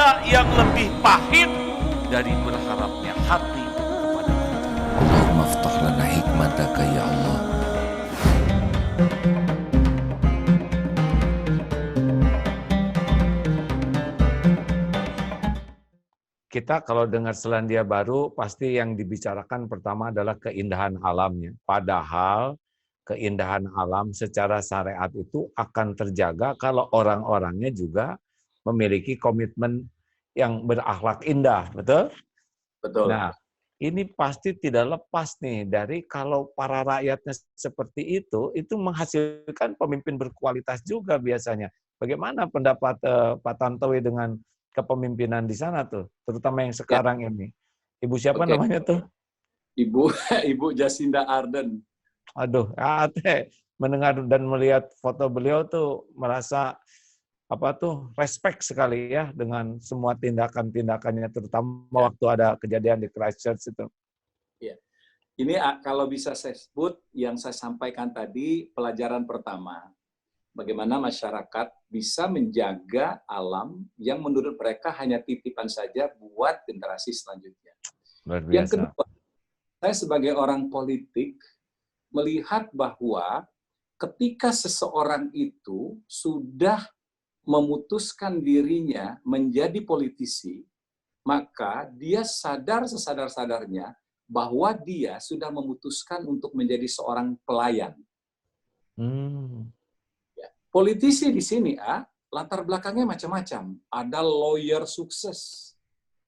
ada yang lebih pahit dari berharapnya hati kepada manusia. Allahumma aftah lana hikmataka ya Allah. Kita kalau dengar Selandia Baru, pasti yang dibicarakan pertama adalah keindahan alamnya. Padahal keindahan alam secara syariat itu akan terjaga kalau orang-orangnya juga memiliki komitmen yang berakhlak indah, betul? Betul. Nah, ini pasti tidak lepas nih dari kalau para rakyatnya seperti itu menghasilkan pemimpin berkualitas juga biasanya. Bagaimana pendapat Pak Tantowi dengan kepemimpinan di sana tuh, terutama yang sekarang ini? Ibu siapa namanya tuh? Ibu Jacinda Ardern. Aduh, mendengar dan melihat foto beliau tuh merasa respect sekali ya dengan semua tindakan-tindakannya, terutama waktu ada kejadian di Christchurch itu. Ya. Ini kalau bisa saya sebut yang saya sampaikan tadi, pelajaran pertama, bagaimana masyarakat bisa menjaga alam yang menurut mereka hanya titipan saja buat generasi selanjutnya. Luar biasa. Yang kedua, saya sebagai orang politik melihat bahwa ketika seseorang itu sudah memutuskan dirinya menjadi politisi, maka dia sadar sesadar-sadarnya bahwa dia sudah memutuskan untuk menjadi seorang pelayan. Politisi di sini, latar belakangnya macam-macam. Ada lawyer sukses,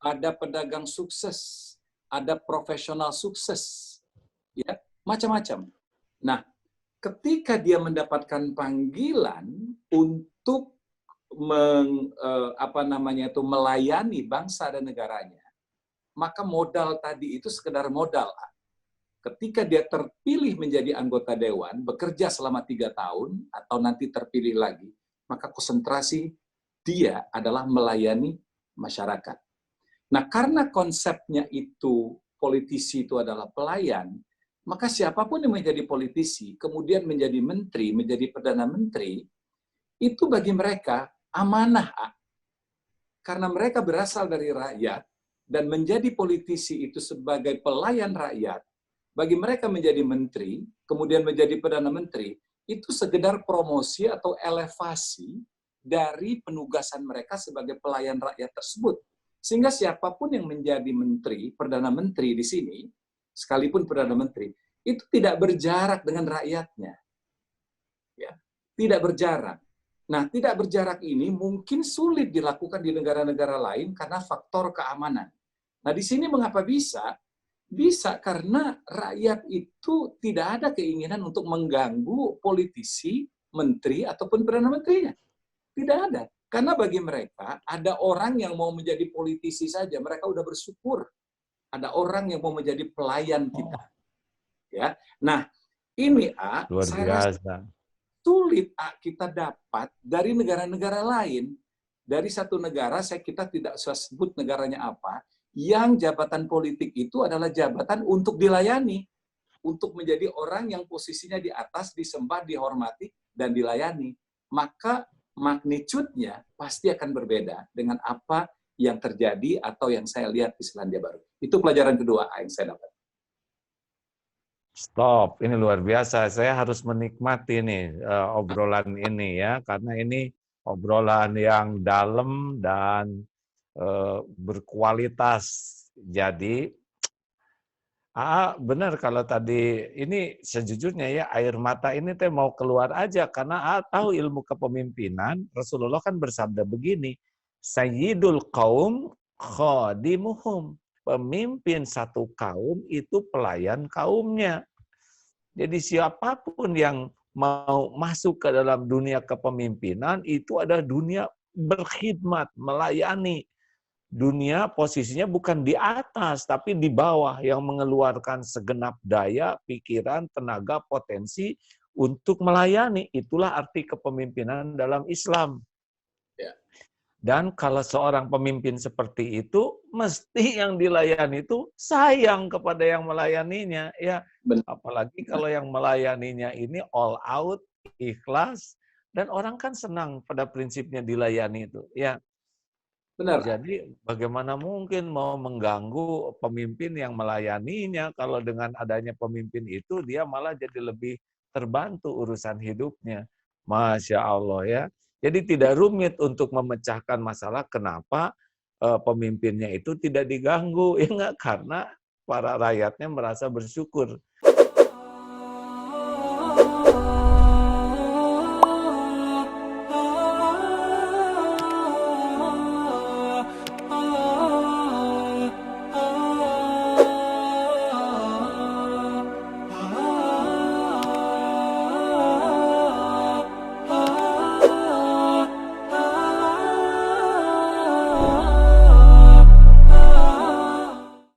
ada pedagang sukses, ada profesional sukses, ya macam-macam. Nah, ketika dia mendapatkan panggilan untuk melayani bangsa dan negaranya, maka modal tadi itu sekedar modal. Ketika dia terpilih menjadi anggota dewan, bekerja selama 3 tahun, atau nanti terpilih lagi, maka konsentrasi dia adalah melayani masyarakat. Nah, karena konsepnya itu, politisi itu adalah pelayan, maka siapapun yang menjadi politisi, kemudian menjadi menteri, menjadi perdana menteri, itu bagi mereka amanah. Karena mereka berasal dari rakyat, dan menjadi politisi itu sebagai pelayan rakyat, bagi mereka menjadi menteri, kemudian menjadi perdana menteri, itu sekedar promosi atau elevasi dari penugasan mereka sebagai pelayan rakyat tersebut. Sehingga siapapun yang menjadi menteri, perdana menteri di sini, sekalipun perdana menteri, itu tidak berjarak dengan rakyatnya. Ya, tidak berjarak. Nah, tidak berjarak ini mungkin sulit dilakukan di negara-negara lain karena faktor keamanan. Nah, di sini mengapa bisa? Bisa karena rakyat itu tidak ada keinginan untuk mengganggu politisi, menteri, ataupun perdana menterinya. Tidak ada. Karena bagi mereka, ada orang yang mau menjadi politisi saja, mereka udah bersyukur. Ada orang yang mau menjadi pelayan kita. Ya, nah ini Luar saya biasa. rasa sulit kita dapat dari negara-negara lain. Dari satu negara, kita tidak usah sebut negaranya apa, yang jabatan politik itu adalah jabatan untuk dilayani, untuk menjadi orang yang posisinya di atas, disembah, dihormati, dan dilayani. Maka magnitude-nya pasti akan berbeda dengan apa yang terjadi atau yang saya lihat di Selandia Baru. Itu pelajaran kedua yang saya dapat. Stop, ini luar biasa. Saya harus menikmati nih obrolan ini ya, karena ini obrolan yang dalam dan berkualitas. Jadi, benar kalau tadi ini sejujurnya ya air mata ini teh mau keluar aja karena tahu ilmu kepemimpinan. Rasulullah kan bersabda begini, Sayyidul qaum khadimuhum. Pemimpin satu kaum itu pelayan kaumnya. Jadi siapapun yang mau masuk ke dalam dunia kepemimpinan itu adalah dunia berkhidmat, melayani. Dunia posisinya bukan di atas, tapi di bawah yang mengeluarkan segenap daya, pikiran, tenaga, potensi untuk melayani. Itulah arti kepemimpinan dalam Islam. Ya. Dan kalau seorang pemimpin seperti itu, mesti yang dilayani itu sayang kepada yang melayaninya. Ya, apalagi kalau yang melayaninya ini all out, ikhlas, dan orang kan senang pada prinsipnya dilayani itu. Ya, Benar. Jadi bagaimana mungkin mau mengganggu pemimpin yang melayaninya kalau dengan adanya pemimpin itu dia malah jadi lebih terbantu urusan hidupnya. Masya Allah ya. Jadi tidak rumit untuk memecahkan masalah kenapa pemimpinnya itu tidak diganggu. Ya enggak, karena para rakyatnya merasa bersyukur